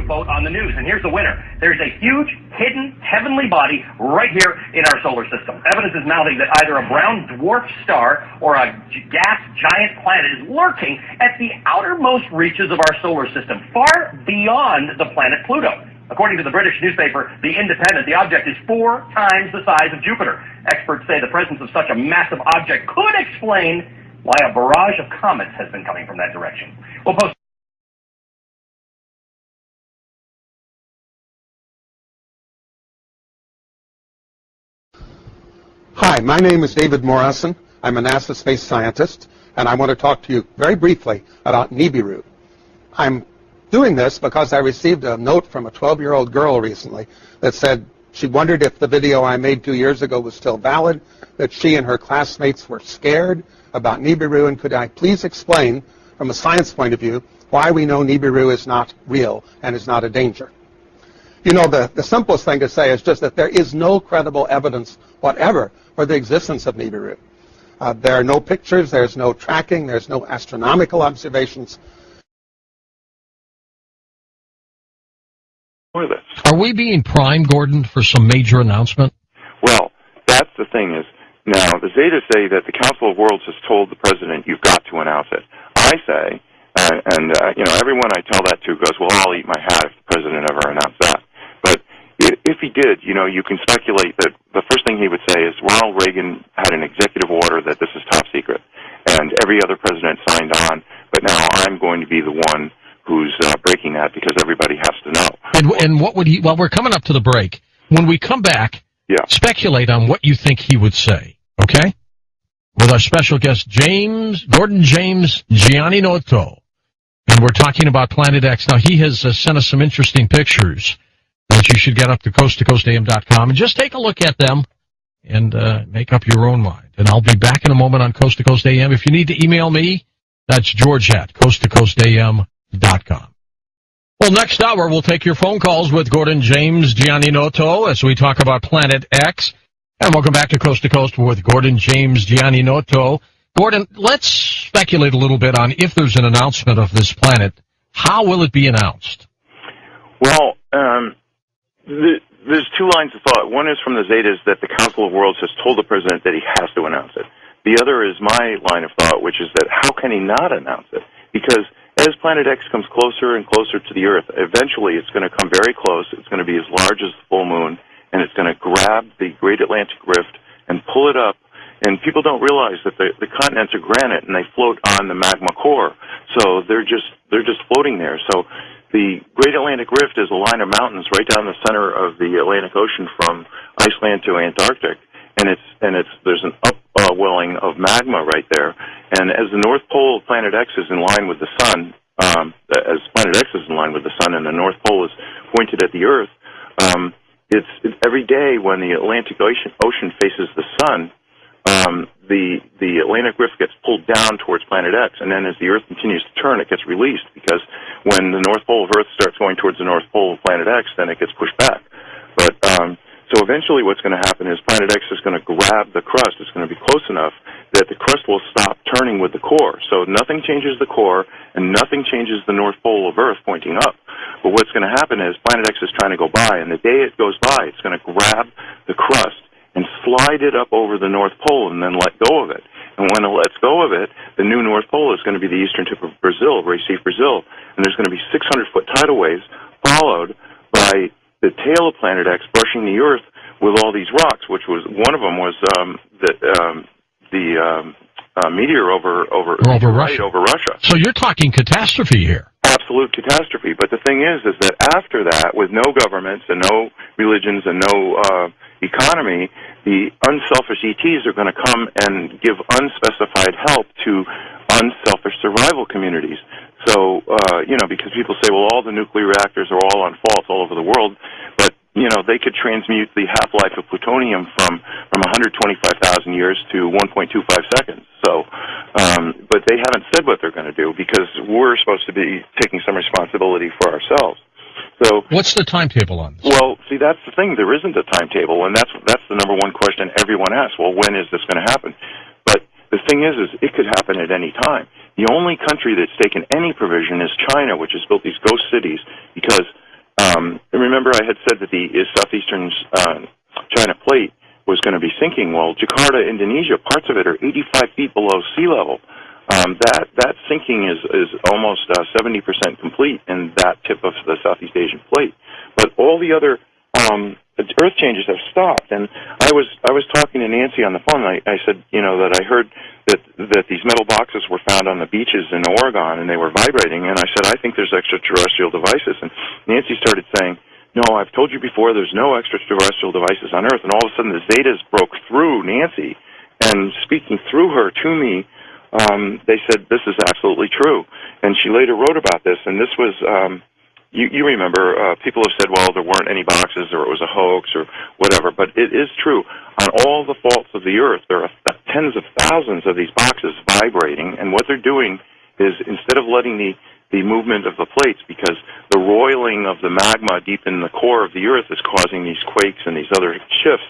vote on the news. And here's the winner. There's a huge, hidden, heavenly body right here in our solar system. Evidence is mounting that either a brown dwarf star or a gas giant planet is lurking at the outermost reaches of our solar system, far beyond the planet Pluto. According to the British newspaper, The Independent, the object is 4 times the size of Jupiter. Experts say the presence of such a massive object could explain why a barrage of comets has been coming from that direction. We'll post Hi, my name is David Morrison. I'm a NASA space scientist, and I want to talk to you very briefly about Nibiru. I'm doing this because I received a note from a 12-year-old girl recently that said she wondered if the video I made 2 years ago was still valid, that she and her classmates were scared about Nibiru, and could I please explain, from a science point of view, why we know Nibiru is not real and is not a danger. You know, the simplest thing to say is just that there is no credible evidence whatever for the existence of Nibiru. There are no pictures, there's no tracking, there's no astronomical observations. Are we being primed, Gordon, for some major announcement? Well, that's the thing is, now, the Zetas say that the Council of Worlds has told the president, you've got to announce it. I say, everyone I tell that to goes, well, I'll eat my hat if the president ever announced that. But if he did, you can speculate that the first thing he would say is Ronald Reagan had an executive order that this is top secret, and every other president signed on, but now I'm going to be the one who's breaking that because everybody has to know. And what would he, well, we're coming up to the break. When we come back, speculate on what you think he would say, okay? With our special guest, Gordon James Gianninoto. And we're talking about Planet X. Now, he has sent us some interesting pictures that you should get up to coasttocoastam.com and just take a look at them and make up your own mind. And I'll be back in a moment on Coast to Coast AM. If you need to email me, that's George at coasttocoastam.com. Well, next hour, we'll take your phone calls with Gordon James Gianninoto as we talk about Planet X. And welcome back to Coast with Gordon James Gianninoto. Gordon, let's speculate a little bit on if there's an announcement of this planet. How will it be announced? Well, there's 2 lines of thought. One is from the Zetas that the Council of Worlds has told the president that he has to announce it. The other is my line of thought, which is that how can he not announce it? Because as Planet X comes closer and closer to the Earth, eventually it's going to come very close. It's going to be as large as the full moon, and it's going to grab the Great Atlantic Rift and pull it up. And people don't realize that the continents are granite and they float on the magma core, so they're just floating there. So the Great Atlantic Rift is a line of mountains right down the center of the Atlantic Ocean from Iceland to Antarctic, and there's an upwelling of magma right there. And as the North Pole of Planet X is in line with the sun, as Planet X is in line with the sun, and the North Pole is pointed at the Earth, it's every day when the Atlantic Ocean faces the sun, the Atlantic Rift gets pulled down towards Planet X, and then as the Earth continues to turn, it gets released, because when the North Pole of Earth starts going towards the North Pole of Planet X, then it gets pushed back. But so eventually what's going to happen is Planet X is going to grab the crust. It's going to be close enough that the crust will stop turning with the core. So nothing changes the core, and nothing changes the North Pole of Earth pointing up. But what's going to happen is Planet X is trying to go by, and the day it goes by, it's going to grab the crust and slide it up over the North Pole and then let go of it. And when it lets go of it, the new North Pole is going to be the eastern tip of Brazil, Recife, Brazil. And there's going to be 600-foot tidal waves followed by the tail of Planet X brushing the Earth with all these rocks, which was one of them was the meteor over Russia. So you're talking catastrophe here. Absolute catastrophe. But the thing is that after that, with no governments and no religions and no economy, the unselfish ETs are going to come and give unspecified help to unselfish survival communities. So, because people say, well, all the nuclear reactors are all on fault all over the world, but, they could transmute the half-life of plutonium from 125,000 years to 1.25 seconds. So, but they haven't said what they're going to do because we're supposed to be taking some responsibility for ourselves. So, what's the timetable on this? Well, see, that's the thing. There isn't a timetable, and that's the number one question everyone asks. Well, when is this going to happen? But the thing is it could happen at any time. The only country that's taken any provision is China, which has built these ghost cities because remember I had said that the southeastern China plate was going to be sinking. Well, Jakarta, Indonesia, parts of it are 85 feet below sea level. That sinking is almost 70% complete in that tip of the Southeast Asian plate. But all the other earth changes have stopped. And I was talking to Nancy on the phone. And I said, that I heard that these metal boxes were found on the beaches in Oregon and they were vibrating. And I said, I think there's extraterrestrial devices. And Nancy started saying, no, I've told you before, there's no extraterrestrial devices on Earth. And all of a sudden the Zetas broke through Nancy, and speaking through her to me, they said, this is absolutely true. And she later wrote about this, and this was, you remember, people have said, well, there weren't any boxes, or it was a hoax, or whatever, but it is true. On all the faults of the Earth, there are tens of thousands of these boxes vibrating, and what they're doing is, instead of letting the movement of the plates, because the roiling of the magma deep in the core of the Earth is causing these quakes and these other shifts.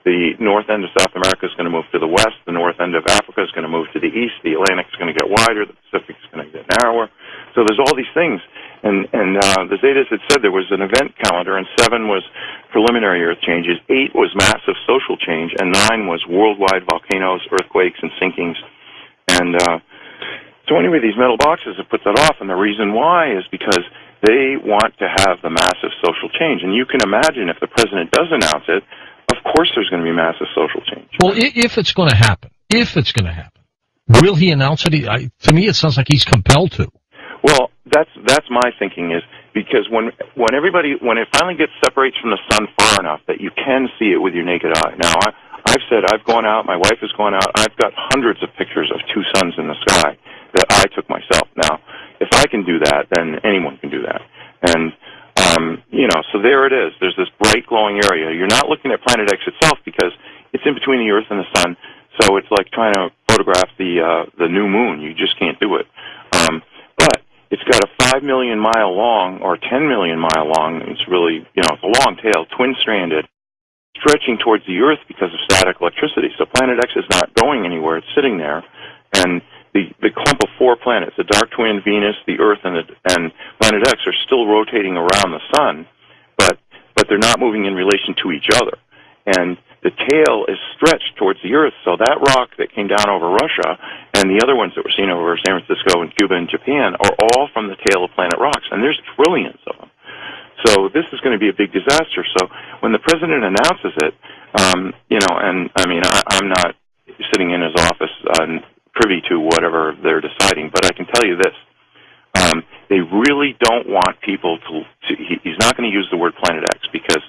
The north end of South America is going to move to the west. The north end of Africa is going to move to the east. The Atlantic is going to get wider. The Pacific is going to get narrower. So there's all these things. And the Zetas had said there was an event calendar, and 7 was preliminary Earth changes, 8 was massive social change, and 9 was worldwide volcanoes, earthquakes, and sinkings. And so anyway, these metal boxes have put that off, and the reason why is because they want to have the massive social change. And you can imagine if the president does announce it, of course there's going to be massive social change. Well, if it's going to happen, will he announce it? To me, it sounds like he's compelled to. Well, that's my thinking, is because when it finally separates from the sun far enough that you can see it with your naked eye. Now, I've said I've gone out, my wife has gone out, I've got hundreds of pictures of two suns in the sky that I took myself. Now, if I can do that, then anyone can do that. And so there it is. There's this bright glowing area. You're not looking at Planet X itself because it's in between the Earth and the Sun, so it's like trying to photograph the new moon. You just can't do it. But it's got a 5 million mile long or 10 million mile long. It's really, it's a long tail, twin-stranded, stretching towards the Earth because of static electricity. So Planet X is not going anywhere. It's sitting there, and the clump of 4 planets, the dark twin, Venus, the Earth, and Planet X, are still rotating around the Sun, but they're not moving in relation to each other. And the tail is stretched towards the Earth, so that rock that came down over Russia and the other ones that were seen over San Francisco and Cuba and Japan are all from the tail of planet rocks, and there's trillions of them. So this is going to be a big disaster. So when the president announces it, and I mean, I'm not sitting in his office privy to whatever they're deciding, but I can tell you this. They really don't want people to he's not going to use the word Planet X because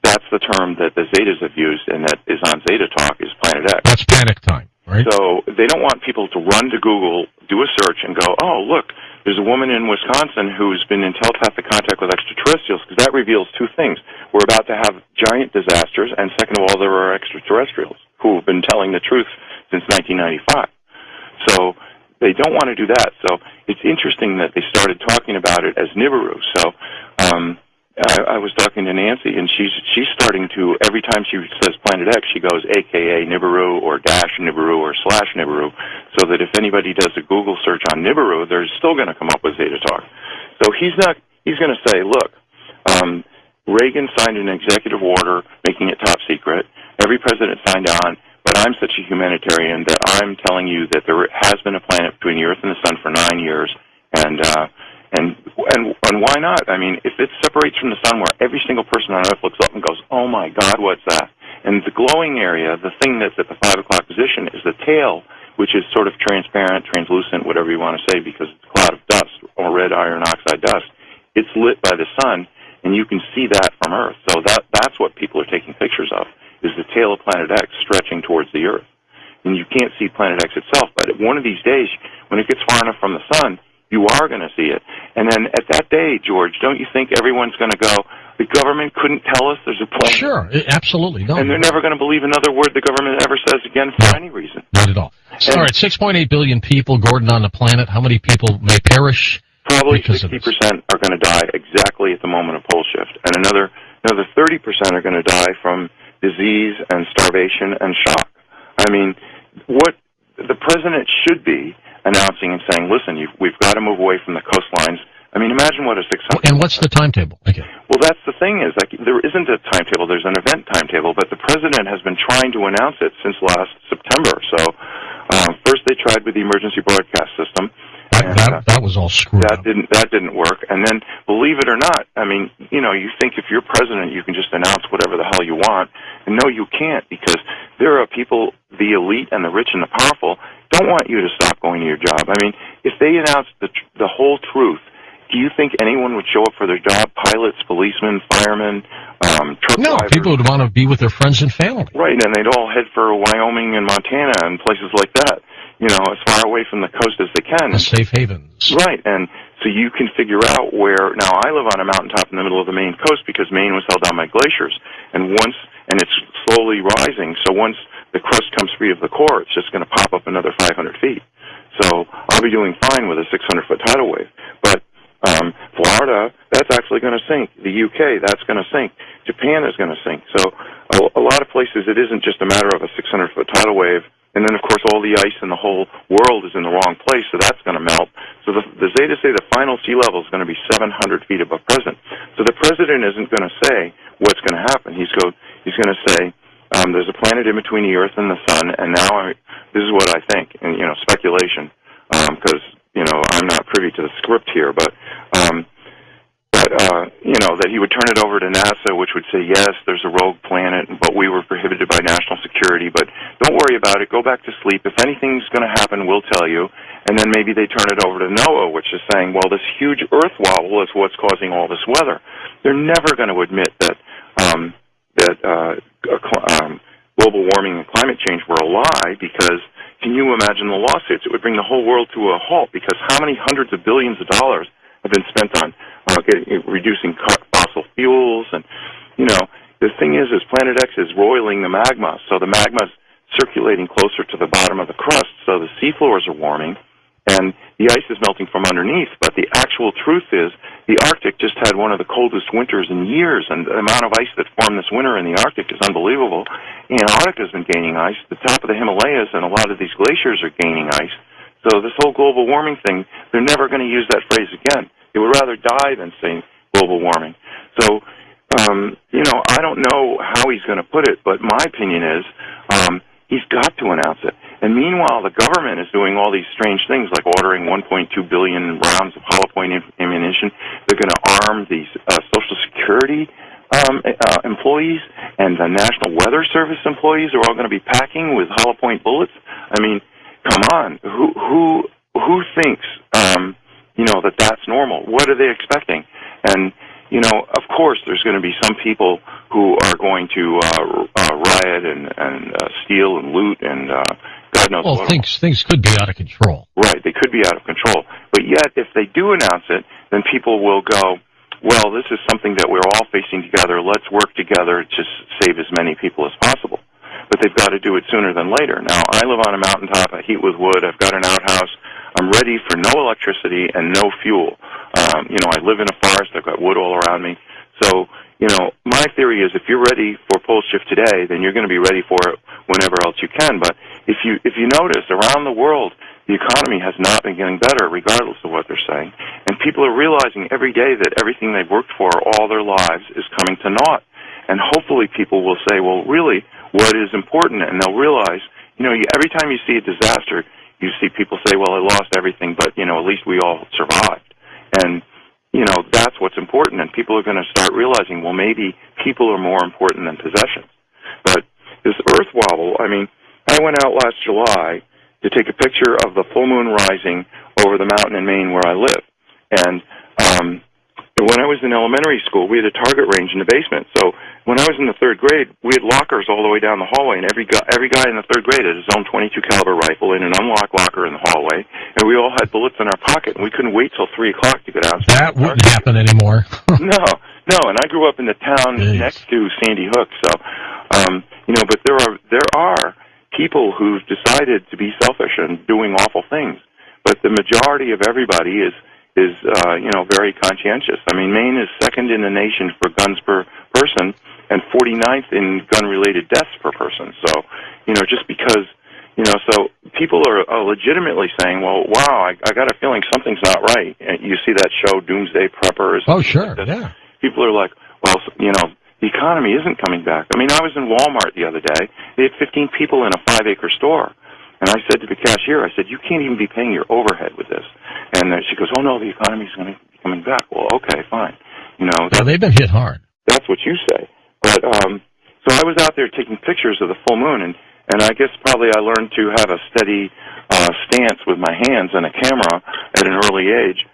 that's the term that the Zetas have used and that is on Zeta Talk is Planet X. That's panic time, right? So they don't want people to run to Google, do a search, and go, oh, look, there's a woman in Wisconsin who's been in telepathic contact with extraterrestrials, because that reveals two things. We're about to have giant disasters, and second of all, there are extraterrestrials who have been telling the truth since 1995. So they don't want to do that. So it's interesting that they started talking about it as Nibiru. So I was talking to Nancy, and she's starting to, every time she says Planet X, she goes AKA Nibiru or dash Nibiru or slash Nibiru, so that if anybody does a Google search on Nibiru, they're still going to come up with Zeta Talk. So he's going to say, look, Reagan signed an executive order making it top secret. Every president signed on. But I'm such a humanitarian that I'm telling you that there has been a planet between the Earth and the Sun for 9 years, and why not? I mean, if it separates from the Sun, where every single person on Earth looks up and goes, "Oh my God, what's that?" And the glowing area, the thing that's at the 5 o'clock position, is the tail, which is sort of transparent, translucent, whatever you want to say, because it's a cloud of dust or red iron oxide dust. It's lit by the Sun, and you can see that from Earth. So that's what people are taking pictures of. Is the tail of Planet X stretching towards the Earth. And you can't see Planet X itself, but one of these days, when it gets far enough from the Sun, you are going to see it. And then at that day, George, don't you think everyone's going to go, the government couldn't tell us there's a planet? Sure, absolutely. No. And they're never going to believe another word the government ever says again for any reason. Not at all. All right, 6.8 billion people, Gordon, on the planet. How many people may perish? Probably 60% are going to die exactly at the moment of pole shift. And another 30% are going to die from disease and starvation and shock. I mean, what the president should be announcing and saying, listen, we've got to move away from the coastlines. I mean, imagine what a 600... And what's the timetable? Okay. Well, that's the thing is, like, there isn't a timetable. There's an event timetable, but the president has been trying to announce it since last September. So first they tried with the emergency broadcast system. That was all screwed up. That didn't work. And then, believe it or not, I mean, you know, you think if you're president, you can just announce whatever the hell you want. And no, you can't, because there are people, the elite and the rich and the powerful, don't want you to stop going to your job. I mean, if they announced the whole truth, do you think anyone would show up for their job? Pilots, policemen, firemen, truck No, drivers? people would want to be with their friends and family. Right, and they'd all head for Wyoming and Montana and places like that, you know, as far away from the coast as they can. The safe havens. Right, and so you can figure out where... Now, I live on a mountaintop in the middle of the Maine coast because Maine was held down by glaciers, and it's slowly rising, so once the crust comes free of the core, it's just going to pop up another 500 feet. So I'll be doing fine with a 600-foot tidal wave. But Florida, that's actually going to sink. The UK, that's going to sink. Japan is going to sink. So a lot of places, it isn't just a matter of a 600-foot tidal wave. And then, of course, all the ice in the whole world is in the wrong place, so that's going to melt. So the Zetas say the final sea level is going to be 700 feet above present. So the president isn't going to say what's going to happen. He's going to say, there's a planet in between the Earth and the Sun, and now this is what I think, and, you know, speculation, because, you know, I'm not privy to the script here, but you know, that he would turn it over to NASA, which would say, yes, there's a rogue planet, but we were prohibited by national security, but don't worry about it, go back to sleep. If anything's going to happen, we'll tell you. And then maybe they turn it over to NOAA, which is saying, well, this huge Earth wobble is what's causing all this weather. They're never going to admit that global warming and climate change were a lie, because can you imagine the lawsuits? It would bring the whole world to a halt, because how many hundreds of billions of dollars have been spent on reducing fossil fuels? And, you know, the thing is Planet X is roiling the magma, so the magma's circulating closer to the bottom of the crust, so the seafloors are warming, and the ice is melting from underneath. But the actual truth is the Arctic just had one of the coldest winters in years, and the amount of ice that formed this winter in the Arctic is unbelievable. Antarctica's been gaining ice. The top of the Himalayas and a lot of these glaciers are gaining ice. So this whole global warming thing, they're never going to use that phrase again. They would rather die than say global warming. So, you know, I don't know how he's going to put it, but my opinion is he's got to announce it. And meanwhile, the government is doing all these strange things, like ordering 1.2 billion rounds of hollow point ammunition. They're going to arm these Social Security employees, and the National Weather Service employees are all going to be packing with hollow point bullets. I mean, come on, who thinks you know, that's normal? What are they expecting? And, you know, of course there's going to be some people who are going to riot and steal and loot and God knows what. Well, things could be out of control. Right, they could be out of control. But yet, if they do announce it, then people will go, well, this is something that we're all facing together. Let's work together to save as many people as possible. But they've got to do it sooner than later. Now, I live on a mountaintop. I heat with wood. I've got an outhouse. I'm ready for no electricity and no fuel. You know, I live in a forest. I've got wood all around me. So, you know, my theory is if you're ready for pole shift today, then you're going to be ready for it whenever else you can. But if you notice, around the world, the economy has not been getting better, regardless of what they're saying. And people are realizing every day that everything they've worked for all their lives is coming to naught. And hopefully people will say, well, really, what is important? And they'll realize, you know, every time you see a disaster, you see people say, well, I lost everything, but, you know, at least we all survived. And, you know, that's what's important. And people are going to start realizing, well, maybe people are more important than possessions. But this Earth wobble, I mean, I went out last July to take a picture of the full moon rising over the mountain in Maine where I live. And when I was in elementary school, we had a target range in the basement. So when I was in the third grade, we had lockers all the way down the hallway, and every guy in the third grade had his own .22 caliber rifle in an unlocked locker in the hallway, and we all had bullets in our pocket, and we couldn't wait till 3 o'clock to go downstairs. That wouldn't happen anymore. No, and I grew up in the town next to Sandy Hook, so you know. But there are people who've decided to be selfish and doing awful things, but the majority of everybody is you know, very conscientious. I mean, Maine is second in the nation for guns per person and 49th in gun-related deaths per person. So, you know, just because, So people are legitimately saying, well, wow, I got a feeling something's not right. And you see that show, Doomsday Preppers. Oh, sure, yeah. People are like, well, the economy isn't coming back. I mean, I was in Walmart the other day. They had 15 people in a 5-acre store. And I said to the cashier, I said, you can't even be paying your overhead with this. And she goes, oh, no, the economy's going to be coming back. Well, okay, fine. They've been hit hard. That's what you say. But so I was out there taking pictures of the full moon, and I guess probably I learned to have a steady stance with my hands and a camera at an early age.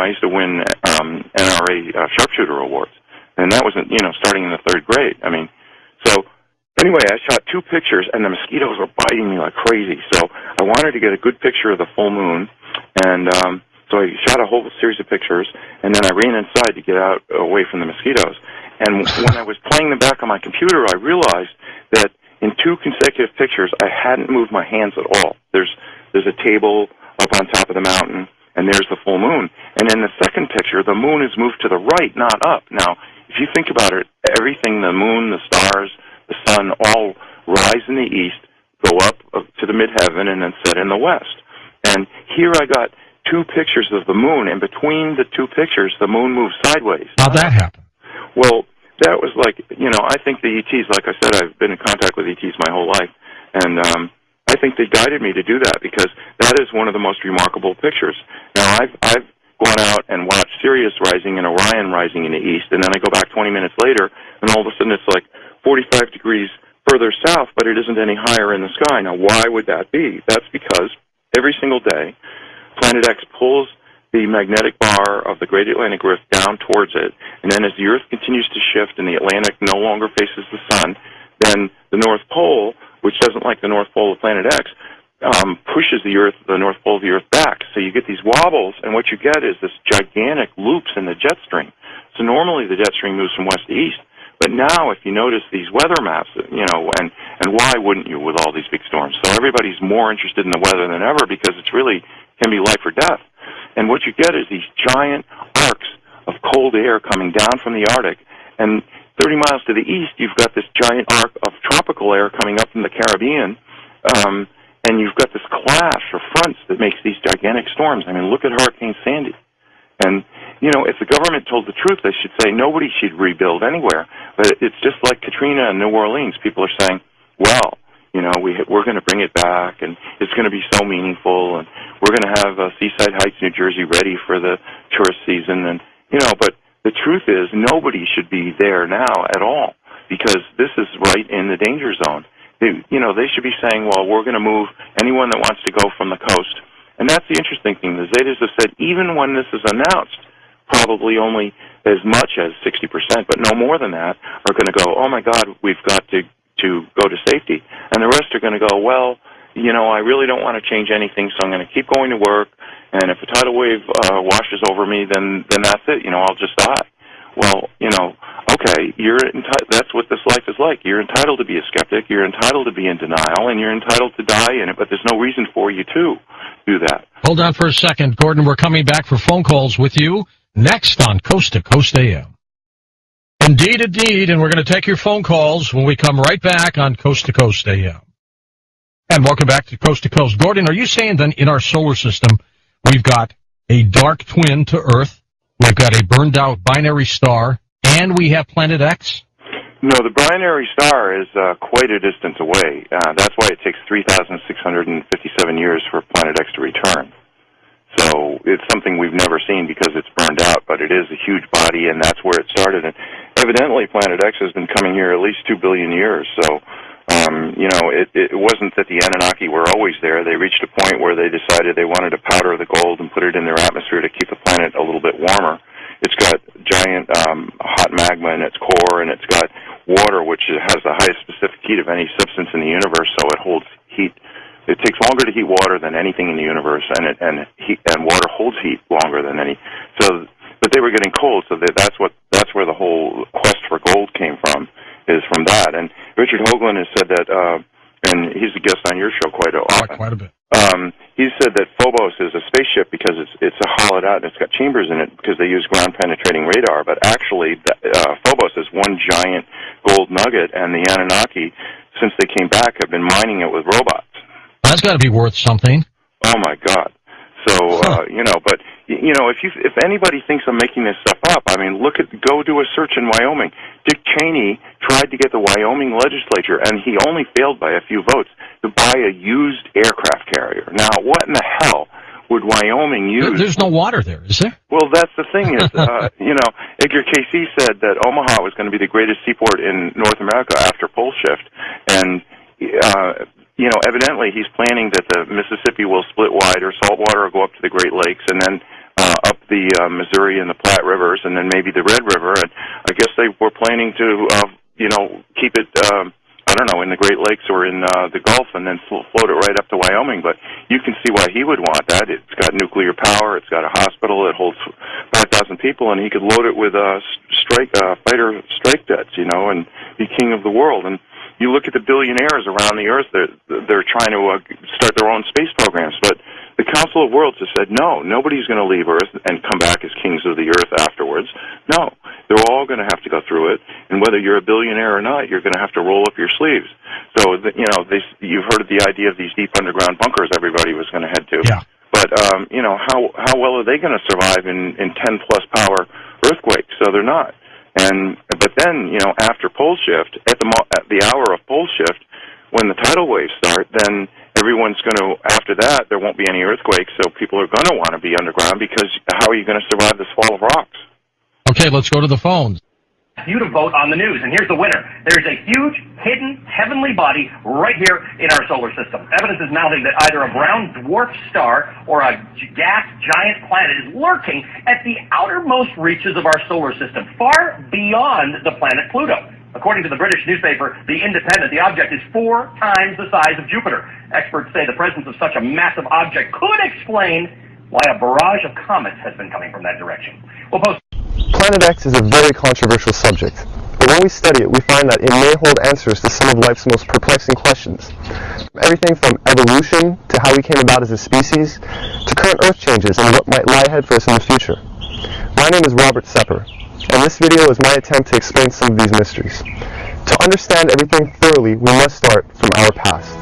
I used to win NRA sharpshooter awards. And that was, starting in the 3rd grade. I mean, so anyway, I shot 2 pictures, and the mosquitoes were biting me like crazy. So I wanted to get a good picture of the full moon, and so I shot a whole series of pictures, and then I ran inside to get out away from the mosquitoes. And when I was playing them back on my computer, I realized that in 2 consecutive pictures, I hadn't moved my hands at all. There's a table up on top of the mountain, and there's the full moon. And in the second picture, the moon is moved to the right, not up. Now, if you think about it, everything, the moon, the stars, the sun, all rise in the east, go up to the midheaven, and then set in the west. And here I got 2 pictures of the moon, and between the 2 pictures, the moon moves sideways. How'd that happen? Well, that was like, I think the ETs, like I said, I've been in contact with ETs my whole life, and I think they guided me to do that because that is one of the most remarkable pictures. Now, I've gone out and watched Sirius rising and Orion rising in the east, and then I go back 20 minutes later, and all of a sudden it's like 45 degrees further south, but it isn't any higher in the sky. Now, why would that be? That's because every single day, Planet X pulls the magnetic bar of the Great Atlantic Rift down towards it, and then as the Earth continues to shift and the Atlantic no longer faces the sun, then the North Pole, which doesn't like the North Pole of Planet X, pushes the North Pole of the Earth back. So you get these wobbles, and what you get is this gigantic loops in the jet stream. So normally the jet stream moves from west to east, but now if you notice these weather maps, and why wouldn't you with all these big storms? So everybody's more interested in the weather than ever because it's really can be life or death. And what you get is these giant arcs of cold air coming down from the Arctic, and 30 miles to the east, you've got this giant arc of tropical air coming up from the Caribbean, and you've got this clash of fronts that makes these gigantic storms. I mean, look at Hurricane Sandy. And, if the government told the truth, they should say nobody should rebuild anywhere. But it's just like Katrina and New Orleans. People are saying, well, we're going to bring it back, and it's going to be so meaningful, and we're going to have Seaside Heights, New Jersey, ready for the tourist season. And, but the truth is nobody should be there now at all because this is right in the danger zone. They should be saying, well, we're going to move anyone that wants to go from the coast. And that's the interesting thing. The Zetas have said even when this is announced, probably only as much as 60%, but no more than that, are going to go, oh, my God, we've got to go to safety. And the rest are going to go, well, I really don't want to change anything, so I'm going to keep going to work, and if a tidal wave washes over me, then that's it. I'll just die. Well, okay, that's what this life is like. You're entitled to be a skeptic. You're entitled to be in denial, and you're entitled to die in it, but there's no reason for you to do that. Hold on for a second, Gordon. We're coming back for phone calls with you next on Coast to Coast AM. Indeed, and we're going to take your phone calls when we come right back on Coast to Coast AM. And welcome back to Coast. Gordon, are you saying then in our solar system we've got a dark twin to Earth, we've got a burned-out binary star, and we have Planet X? No, the binary star is quite a distance away. That's why it takes 3,657 years for Planet X to return. So it's something we've never seen because it's burned out, but it is a huge body, and that's where it started. And evidently, Planet X has been coming here at least 2 billion years. So, it wasn't that the Anunnaki were always there. They reached a point where they decided they wanted to powder the gold and put it in their atmosphere to keep the planet a little bit warmer. It's got giant hot magma in its core, and it's got water, which has the highest specific heat of any substance in the universe, so it holds heat. It takes longer to heat water than anything in the universe, and water holds heat longer than any. So, but they were getting cold, so that's where the whole quest for gold came from, is from that. And Richard Hoagland has said that, and he's a guest on your show quite often. Quite a bit. He said that Phobos is a spaceship because it's hollowed out and it's got chambers in it because they use ground-penetrating radar. But actually, Phobos is one giant gold nugget, and the Anunnaki since they came back, have been mining it with robots. That's got to be worth something. Oh my God! So but if anybody thinks I'm making this stuff up, I mean, go do a search in Wyoming. Dick Cheney tried to get the Wyoming legislature, and he only failed by a few votes, to buy a used aircraft carrier. Now, what in the hell would Wyoming use? There's no water there, is there? Well, that's the thing is, Edgar Cayce said that Omaha was going to be the greatest seaport in North America after pole shift, and evidently he's planning that the Mississippi will split wide, or saltwater will go up to the Great Lakes, and then up the Missouri and the Platte rivers, and then maybe the Red River. And I guess they were planning to, keep it, in the Great Lakes or in the Gulf, and then float it right up to Wyoming. But you can see why he would want that. It's got nuclear power. It's got a hospital. It holds 5,000 people, and he could load it with fighter strike jets, and be king of the world. And you look at the billionaires around the earth, they're trying to start their own space programs, but the Council of Worlds has said, no, nobody's going to leave Earth and come back as kings of the earth afterwards. No, they're all going to have to go through it, and whether you're a billionaire or not, you're going to have to roll up your sleeves. So, you've heard of the idea of these deep underground bunkers everybody was going to head to. Yeah. But, how well are they going to survive in 10-plus power earthquakes? So they're not. But then, after pole shift, at the hour of pole shift, when the tidal waves start, then everyone's going to, after that, there won't be any earthquakes, so people are going to want to be underground, because how are you going to survive this fall of rocks? Okay, let's go to the phones. You to vote on the news, and here's the winner. There's a huge, hidden, heavenly body right here in our solar system. Evidence is mounting that either a brown dwarf star or a gas giant planet is lurking at the outermost reaches of our solar system, far beyond the planet Pluto. According to the British newspaper The Independent, the object is 4 times the size of Jupiter. Experts say the presence of such a massive object could explain why a barrage of comets has been coming from that direction. We'll post. Planet X is a very controversial subject, but when we study it, we find that it may hold answers to some of life's most perplexing questions. Everything from evolution to how we came about as a species, to current Earth changes and what might lie ahead for us in the future. My name is Robert Sepper, and this video is my attempt to explain some of these mysteries. To understand everything thoroughly, we must start from our past.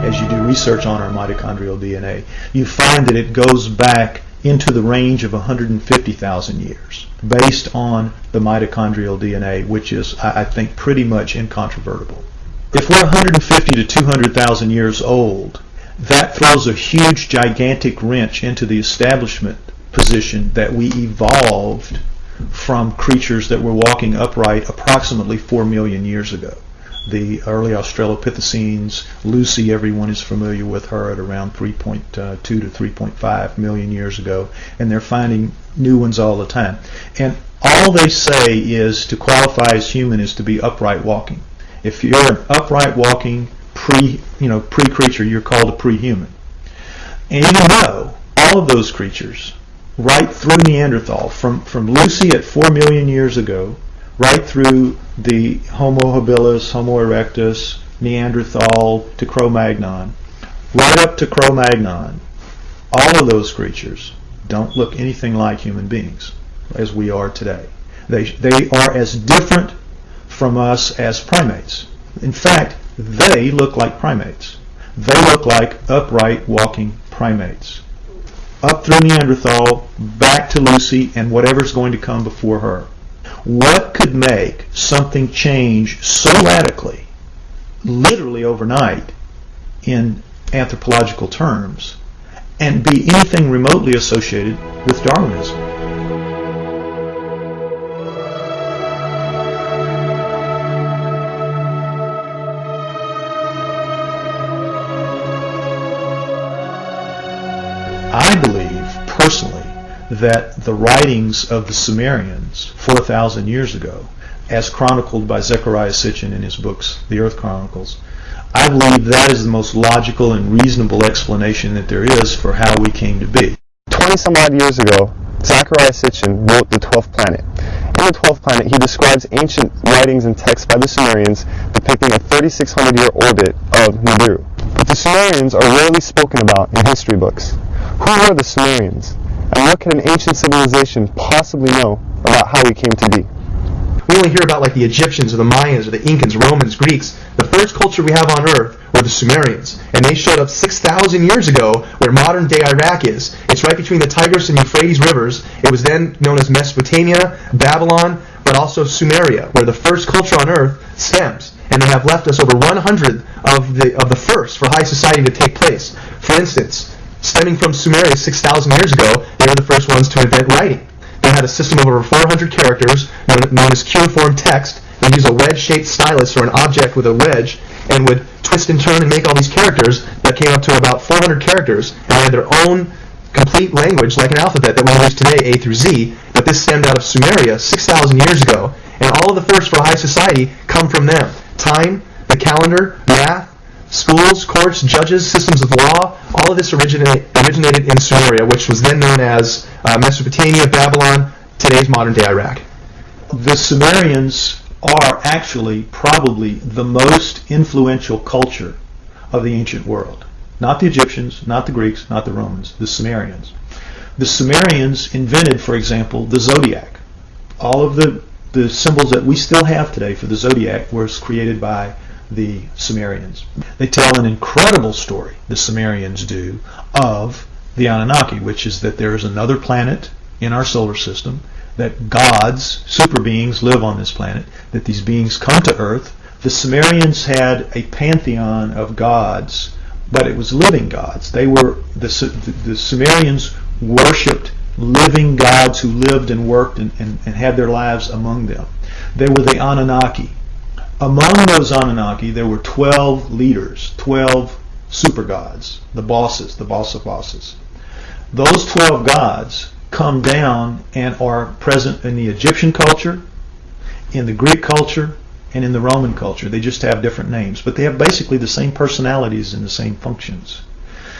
As you do research on our mitochondrial DNA, you find that it goes back into the range of 150,000 years, based on the mitochondrial DNA, which is, I think, pretty much incontrovertible. If we're 150 to 200,000 years old, that throws a huge, gigantic wrench into the establishment position that we evolved from creatures that were walking upright approximately 4 million years ago. The early Australopithecines, Lucy, everyone is familiar with her, at around 3.2 to 3.5 million years ago, and they're finding new ones all the time. And all they say is to qualify as human is to be upright walking. If you're an upright walking pre-creature, you're called a pre-human. And even though all of those creatures, right through Neanderthal, from Lucy at 4 million years ago, right through the Homo habilis, Homo erectus, Neanderthal to Cro-Magnon, right up to Cro-Magnon, all of those creatures don't look anything like human beings as we are today. They are as different from us as primates. In fact, they look like primates. They look like upright walking primates. Up through Neanderthal, back to Lucy, and whatever's going to come before her. What could make something change so radically, literally overnight, in anthropological terms, and be anything remotely associated with Darwinism? I believe, personally, that the writings of the Sumerians 4,000 years ago, as chronicled by Zecharia Sitchin in his books, The Earth Chronicles, I believe that is the most logical and reasonable explanation that there is for how we came to be. 20-some-odd years ago, Zecharia Sitchin wrote The 12th Planet. In The 12th Planet, he describes ancient writings and texts by the Sumerians depicting a 3,600-year orbit of Nibiru. But the Sumerians are rarely spoken about in history books. Who were the Sumerians? And what can an ancient civilization possibly know about how we came to be? We only hear about like the Egyptians or the Mayans or the Incans, Romans, Greeks. The first culture we have on Earth were the Sumerians, and they showed up 6,000 years ago where modern-day Iraq is. It's right between the Tigris and Euphrates rivers. It was then known as Mesopotamia, Babylon, but also Sumeria, where the first culture on Earth stems. And they have left us over 100 of the first for high society to take place. For instance, stemming from Sumeria 6,000 years ago, they were the first ones to invent writing. They had a system of over 400 characters known as cuneiform text. They'd use a wedge-shaped stylus or an object with a wedge and would twist and turn and make all these characters that came up to about 400 characters, and they had their own complete language like an alphabet that we use today, A through Z, but this stemmed out of Sumeria 6,000 years ago, and all of the first for high society come from them. Time, the calendar, math, schools, courts, judges, systems of law, all of this originated in Sumeria, which was then known as Mesopotamia, Babylon, today's modern-day Iraq. The Sumerians are actually probably the most influential culture of the ancient world. Not the Egyptians, not the Greeks, not the Romans, the Sumerians. The Sumerians invented, for example, the zodiac. All of the symbols that we still have today for the zodiac was created by the Sumerians. They tell an incredible story, the Sumerians do, of the Anunnaki, which is that there is another planet in our solar system, that gods, super beings, live on this planet, that these beings come to Earth. The Sumerians had a pantheon of gods, but it was living gods. They were the Sumerians worshipped living gods who lived and worked and had their lives among them. They were the Anunnaki. Among those Anunnaki, there were 12 leaders, 12 super gods, the bosses, the boss of bosses. Those 12 gods come down and are present in the Egyptian culture, in the Greek culture, and in the Roman culture. They just have different names, but they have basically the same personalities and the same functions.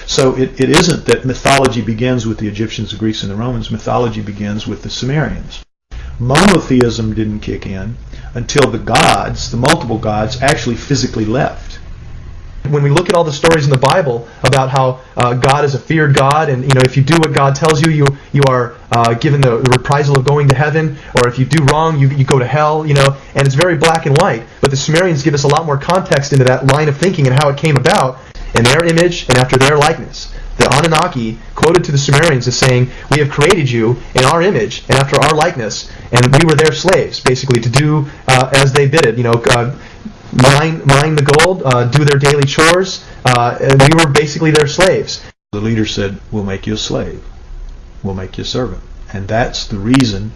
So it isn't that mythology begins with the Egyptians, the Greeks, and the Romans. Mythology begins with the Sumerians. Monotheism didn't kick in until the gods, the multiple gods, actually physically left. When we look at all the stories in the Bible about how God is a feared God, and if you do what God tells you, you are given the reprisal of going to heaven, or if you do wrong, you go to hell, and it's very black and white. But the Sumerians give us a lot more context into that line of thinking and how it came about in their image and after their likeness. The Anunnaki, quoted to the Sumerians, as saying, "We have created you in our image and after our likeness, and we were their slaves," basically, to do as they bid it. Mine the gold, do their daily chores. And we were basically their slaves. The leader said, "We'll make you a slave. We'll make you a servant." And that's the reason,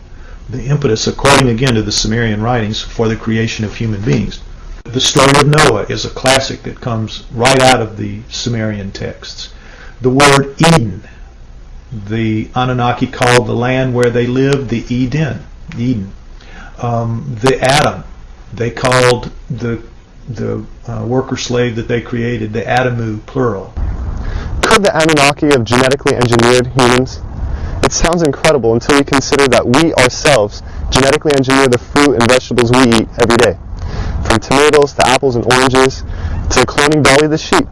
the impetus, according again to the Sumerian writings, for the creation of human beings. The story of Noah is a classic that comes right out of the Sumerian texts. The word Eden, the Anunnaki called the land where they lived the Eden. The Adam, they called the worker slave that they created the Adamu, plural. Could the Anunnaki have genetically engineered humans? It sounds incredible until we consider that we ourselves genetically engineer the fruit and vegetables we eat every day. From tomatoes to apples and oranges to cloning Dolly the sheep.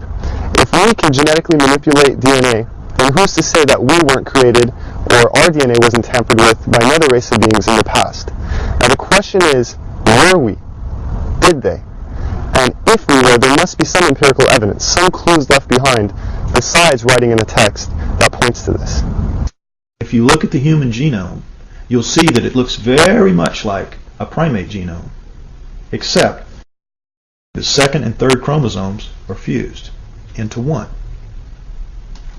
If we can genetically manipulate DNA, then who's to say that we weren't created or our DNA wasn't tampered with by another race of beings in the past? Now the question is, were we? Did they? And if we were, there must be some empirical evidence, some clues left behind, besides writing in a text that points to this. If you look at the human genome, you'll see that it looks very much like a primate genome, except the second and third chromosomes are fused into one.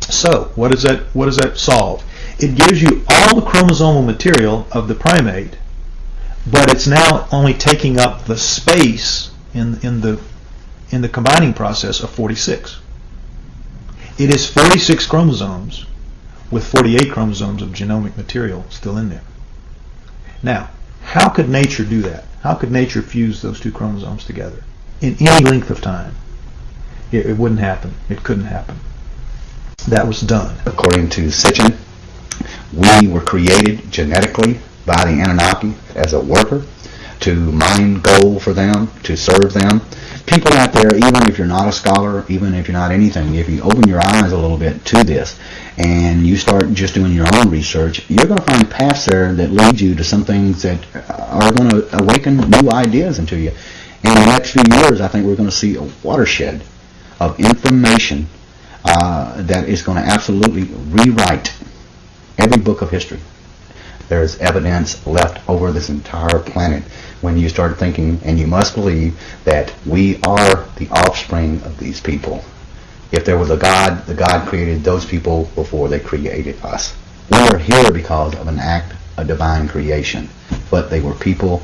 So, what does that solve? It gives you all the chromosomal material of the primate, but it's now only taking up the space in the combining process of 46. It is 46 chromosomes with 48 chromosomes of genomic material still in there. Now, how could nature do that? How could nature fuse those two chromosomes together in any length of time? It wouldn't happen. It couldn't happen. That was done. According to Sitchin, we were created genetically by the Anunnaki as a worker to mine gold for them, to serve them. people out there, even if you're not a scholar, even if you're not anything, if you open your eyes a little bit to this and you start just doing your own research, you're going to find paths there that lead you to some things that are going to awaken new ideas into you. And in the next few years, I think we're going to see a watershed of information that is going to absolutely rewrite every book of history. There's evidence left over this entire planet when you start thinking, and you must believe that we are the offspring of these people. If there was a God, the God created those people before they created us. We are here because of an act of divine creation, but they were people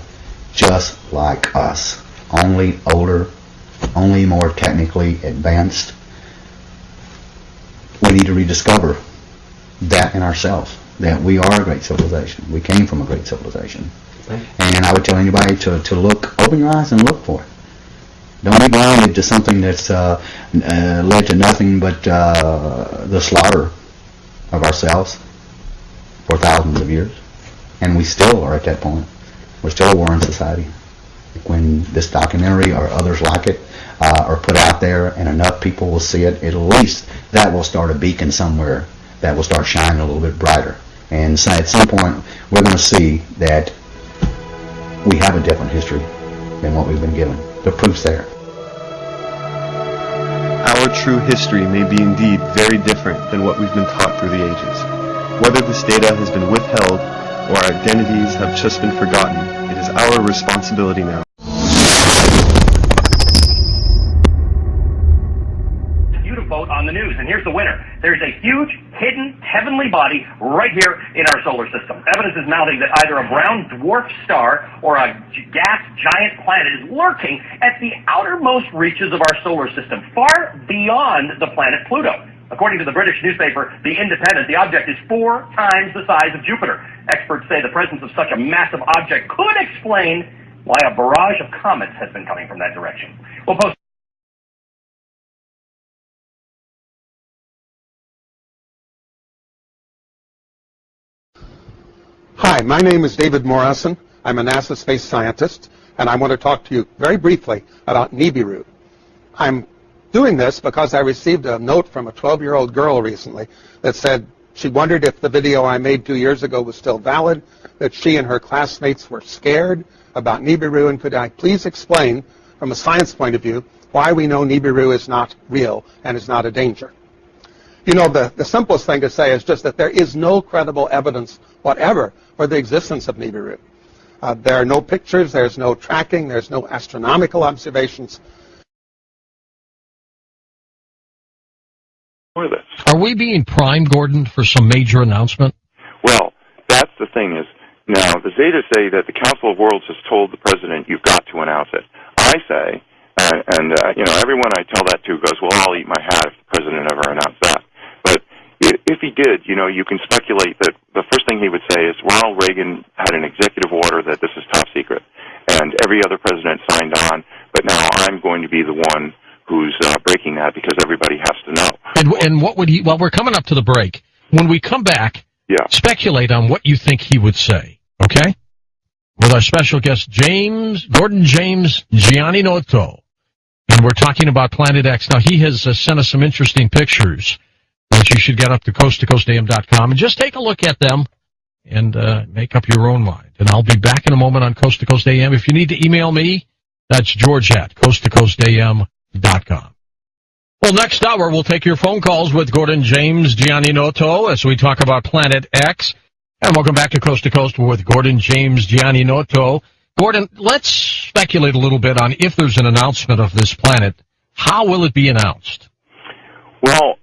just like us, only older, only more technically advanced. We need to rediscover that in ourselves, that we are a great civilization. We came from a great civilization. And I would tell anybody to look, open your eyes and look for it. Don't be blinded to something that's led to nothing but the slaughter of ourselves for thousands of years. And we still are at that point. We're still a warring society. When this documentary or others like it are put out there and enough people will see it, at least that will start a beacon somewhere that will start shining a little bit brighter. And so at some point, we're going to see that we have a different history than what we've been given. The proof's there. Our true history may be indeed very different than what we've been taught through the ages. Whether this data has been withheld or our identities have just been forgotten, it is our responsibility now. Vote on the news, and here's the winner. There's a huge hidden heavenly body right here in our solar system. Evidence is mounting that either a brown dwarf star or a gas giant planet is lurking at the outermost reaches of our solar system, far beyond the planet Pluto. According to the British newspaper The Independent, the object is 4 times the size of Jupiter. Experts say the presence of such a massive object could explain why a barrage of comets has been coming from that direction. We'll post Hi, my name is David Morrison. I'm a NASA space scientist, and I want to talk to you very briefly about Nibiru. I'm doing this because I received a note from a 12-year-old girl recently that said she wondered if the video I made 2 years ago was still valid, that she and her classmates were scared about Nibiru, and could I please explain, from a science point of view, why we know Nibiru is not real and is not a danger. You know, the simplest thing to say is just that there is no credible evidence whatever for the existence of Nibiru. There are no pictures, there's no tracking, there's no astronomical observations. Are we being primed, Gordon, for some major announcement? Well, that's the thing is, now, the Zetas say that the Council of Worlds has told the president, you've got to announce it. I say, everyone I tell that to goes, well, I'll eat my hat if the president ever announced that. But if he did, you can speculate that the first thing he would say is Ronald Reagan had an executive order that this is top secret, and every other president signed on, but now I'm going to be the one who's breaking that because everybody has to know. And what would he, well, we're coming up to the break. When we come back, speculate on what you think he would say, okay? With our special guest, Gordon James Gianninoto. And we're talking about Planet X. Now, he has sent us some interesting pictures that you should get up to coasttocoastam.com and just take a look at them and make up your own mind. And I'll be back in a moment on Coast to Coast AM. If you need to email me, that's George at coasttocoastam.com. Well, next hour, we'll take your phone calls with Gordon James Gianninoto as we talk about Planet X. And welcome back to Coast with Gordon James Gianninoto. Gordon, let's speculate a little bit on if there's an announcement of this planet. How will it be announced? Well,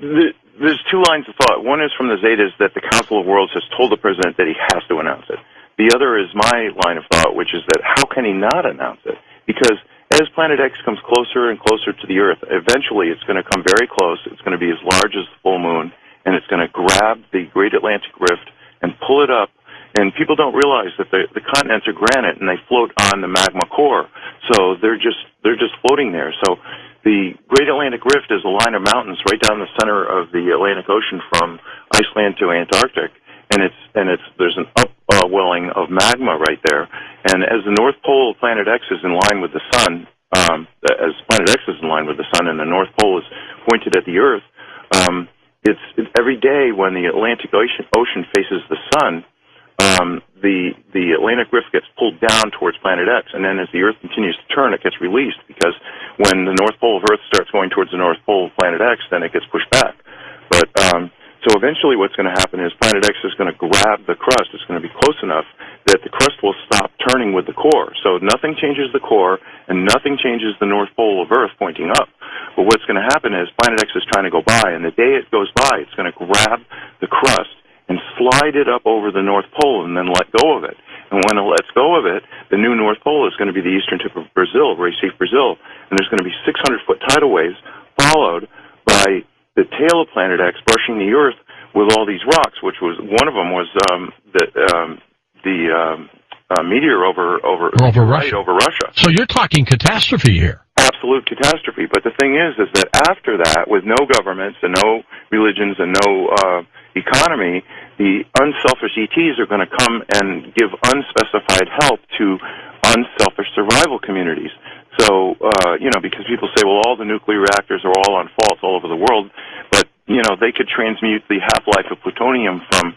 there's 2 lines of thought. One is from the Zetas that the Council of Worlds has told the president that he has to announce it. The other is my line of thought, which is that how can he not announce it? Because as Planet X comes closer and closer to the Earth, eventually it's going to come very close. It's going to be as large as the full moon, and it's going to grab the Great Atlantic Rift and pull it up. And people don't realize that the continents are granite and they float on the magma core, so they're just floating there. So the Great Atlantic Rift is a line of mountains right down the center of the Atlantic Ocean from Iceland to Antarctic, and there's an upwelling of magma right there. And as the North Pole of Planet X is in line with the sun, as planet X is in line with the sun and the North Pole is pointed at the Earth, it's every day when the Atlantic Ocean faces the sun, the Atlantic Rift gets pulled down towards planet X, and then as the Earth continues to turn, it gets released, because when the North Pole of Earth starts going towards the North Pole of planet X, then it gets pushed back. But so eventually what's going to happen is planet X is going to grab the crust. It's going to be close enough that the crust will stop turning with the core. So nothing changes the core, and nothing changes the North Pole of Earth pointing up. But what's going to happen is planet X is trying to go by, and the day it goes by, it's going to grab the crust and slide it up over the North Pole and then let go of it. And when it lets go of it, the new North Pole is going to be the eastern tip of Brazil, Recife, Brazil. And there's going to be 600-foot tidal waves followed by the tail of planet X brushing the Earth with all these rocks, which was one of them was the meteor over Russia. So you're talking catastrophe here. Absolute catastrophe. But the thing is that after that, with no governments and no religions and no economy, the unselfish ETs are going to come and give unspecified help to unselfish survival communities. So, because people say, well, all the nuclear reactors are all on faults all over the world, but, they could transmute the half-life of plutonium from